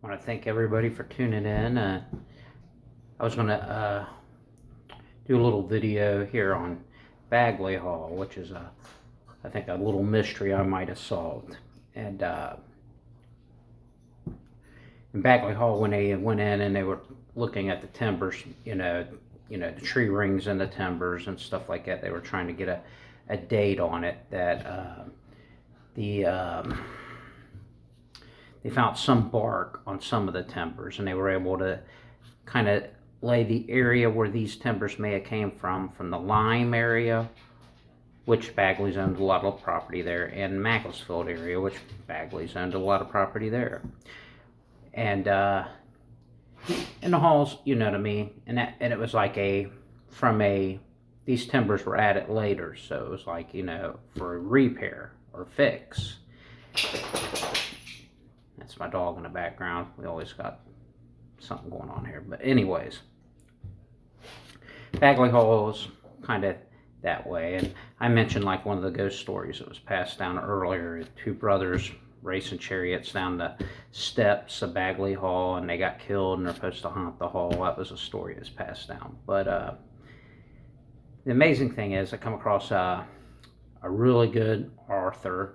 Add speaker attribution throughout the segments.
Speaker 1: I want to thank everybody for tuning in. I was going to do a little video here on Baguley Hall, which is, I think, a little mystery I might have solved. And in Baguley Hall, when they went in and they were looking at the timbers, the tree rings and the timbers and stuff like that, they were trying to get a date on it that they found some bark on some of the timbers, and they were able to kind of lay the area where these timbers may have came from the Lime area, which Baguley's owned a lot of property there, and Macclesfield area, which Baguley's owned a lot of property there. And in the halls, you know what I mean, and it was like these timbers were added later, so it was like, for a repair or fix. That's my dog in the background. We always got something going on here. But anyways, Baguley Hall is kind of that way. And I mentioned like one of the ghost stories that was passed down earlier. Two brothers racing chariots down the steps of Baguley Hall, and they got killed, and they're supposed to haunt the hall. That was a story that's passed down. But the amazing thing is I come across a really good author,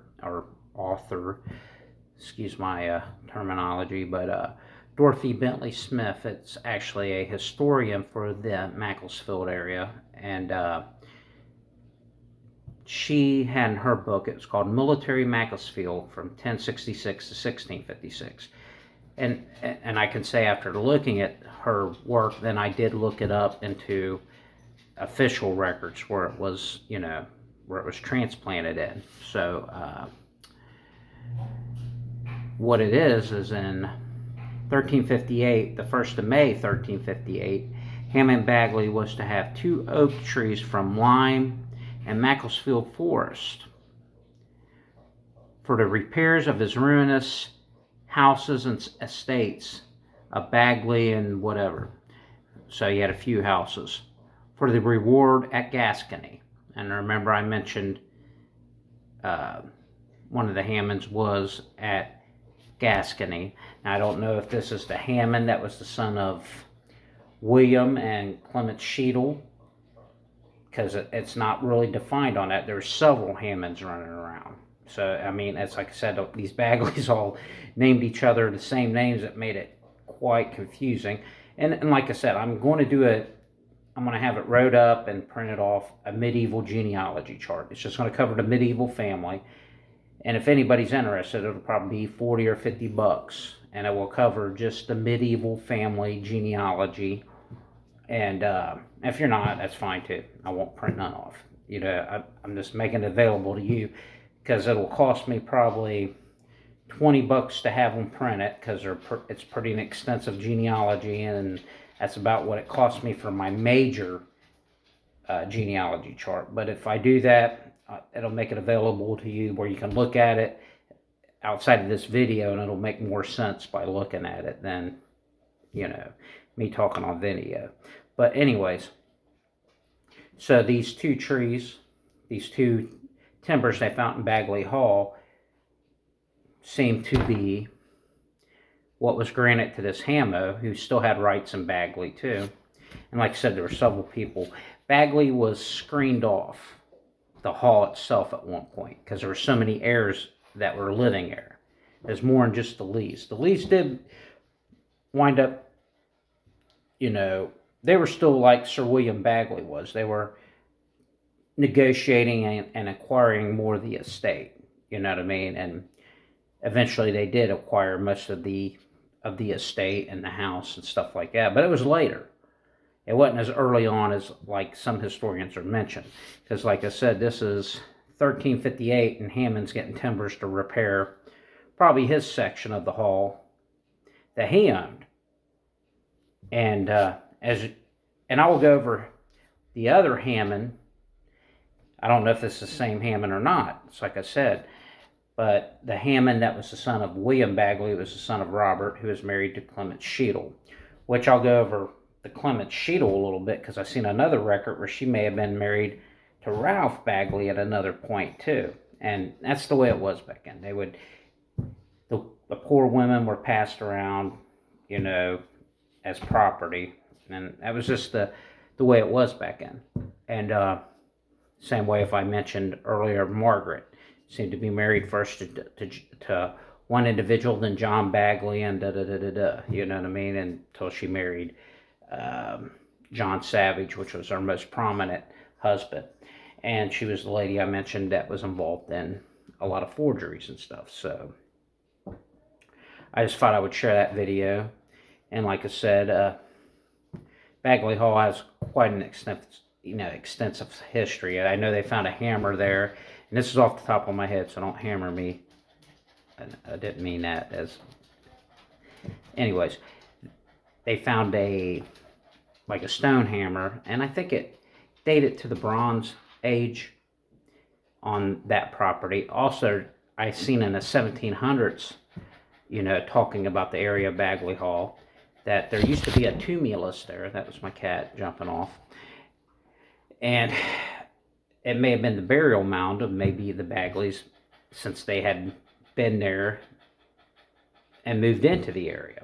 Speaker 1: excuse my terminology, but Dorothy Bentley Smith. It's actually a historian for the Macclesfield area, and she had in her book, it was called Military Macclesfield from 1066 to 1656. And I can say after looking at her work, then I did look it up into official records where it was, where it was transplanted in. So what it is in 1358, the 1st of May 1358, Hammond Baguley was to have 2 oak trees from Lime and Macclesfield Forest for the repairs of his ruinous houses and estates of Baguley and whatever. So he had a few houses for the reward at Gascony. And remember I mentioned one of the Hammonds was at Gascony. Now, I don't know if this is the Hammond that was the son of William and Clement Cheadle, because it's not really defined on that. There's several Hammonds running around. So, I mean, it's like I said, these Bagleys all named each other the same names. That made it quite confusing. And like I said, I'm going to have it wrote up and printed off a medieval genealogy chart. It's just going to cover the medieval family. And if anybody's interested, it'll probably be 40 or 50 bucks. And it will cover just the medieval family genealogy. And if you're not, that's fine too. I won't print none off. I'm just making it available to you because it'll cost me probably 20 bucks to have them printed, because it's pretty an extensive genealogy, and that's about what it cost me for my major genealogy chart. But if I do that, it'll make it available to you where you can look at it outside of this video, and it'll make more sense by looking at it than, me talking on video. But anyways, so these 2 trees, these 2 timbers they found in Baguley Hall seem to be what was granted to this Hamo, who still had rights in Baguley too. And like I said, there were several people. Baguley was screened off the hall itself at one point because there were so many heirs that were living there. There's more than just the Lees. The Lees did wind up, they were still like Sir William Baguley was. They were negotiating and acquiring more of the estate, you know what I mean? And eventually they did acquire most of the estate and the house and stuff like that, but it was later. It wasn't as early on as like some historians are mentioned, because like I said, this is 1358, and Hammond's getting timbers to repair probably his section of the hall that he owned. And I will go over the other Hammond. I don't know if this is the same Hammond or not. It's like I said, but the Hammond that was the son of William Baguley was the son of Robert, who was married to Clement Cheadle, which I'll go over the Clement Cheadle a little bit, because I've seen another record where she may have been married to Ralph Baguley at another point too. And that's the way it was back then. They would, the poor women were passed around, you know, as property. And that was just the way it was back then. And same way, if I mentioned earlier, Margaret seemed to be married first to one individual, then John Baguley, and you know what I mean, until she married John Savage, which was her most prominent husband. And she was the lady I mentioned that was involved in a lot of forgeries and stuff. So I just thought I would share that video. And like I said, Baguley Hall has quite an extensive history. I know they found a hammer there, and this is off the top of my head, so don't hammer me. I didn't mean that as. Anyways, they found a stone hammer, and I think it dated to the Bronze Age on that property. Also, I seen in the 1700s, you know, talking about the area of Baguley Hall, that there used to be a tumulus there. That was my cat jumping off. And it may have been the burial mound of maybe the Bagleys, since they had been there and moved into the area.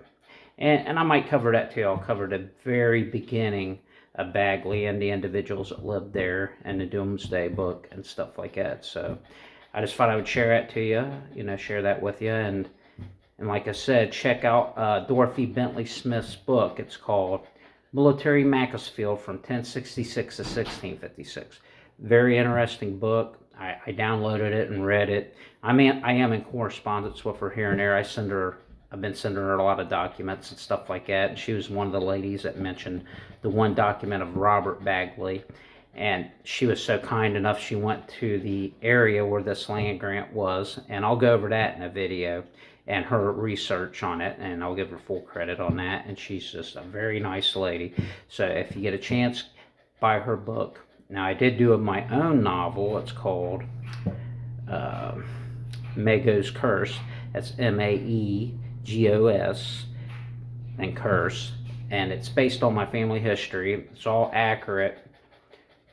Speaker 1: And I might cover that too. I'll cover the very beginning of Baguley and the individuals that lived there and the Doomsday Book and stuff like that. So I just thought I would share that to you, you know, share that with you. And like I said, check out Dorothy Bentley Smith's book. It's called Military Macclesfield from 1066 to 1656. Very interesting book. I downloaded it and read it. I am in correspondence with her here and there. I've been sending her a lot of documents and stuff like that. And she was one of the ladies that mentioned the one document of Robert Baguley. And she was so kind enough, she went to the area where this land grant was. And I'll go over that in a video and her research on it. And I'll give her full credit on that. And she's just a very nice lady. So if you get a chance, buy her book. Now, I did do my own novel. It's called Maegos Curse. That's Maegos and Curse. And it's based on my family history. It's all accurate,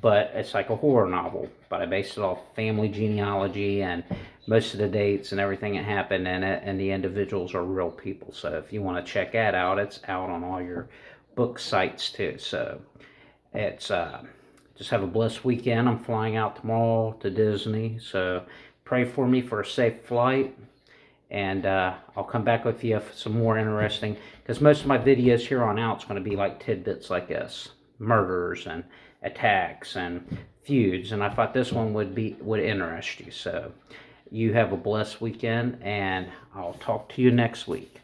Speaker 1: but it's like a horror novel. But I based it off family genealogy and most of the dates and everything that happened in it. And the individuals are real people. So if you want to check that out, it's out on all your book sites too. So it's... just have a blessed weekend. I'm flying out tomorrow to Disney, so pray for me for a safe flight. And I'll come back with you for some more interesting, because most of my videos here on out is going to be like tidbits like this, murders and attacks and feuds. And I thought this one would interest you. So you have a blessed weekend, and I'll talk to you next week.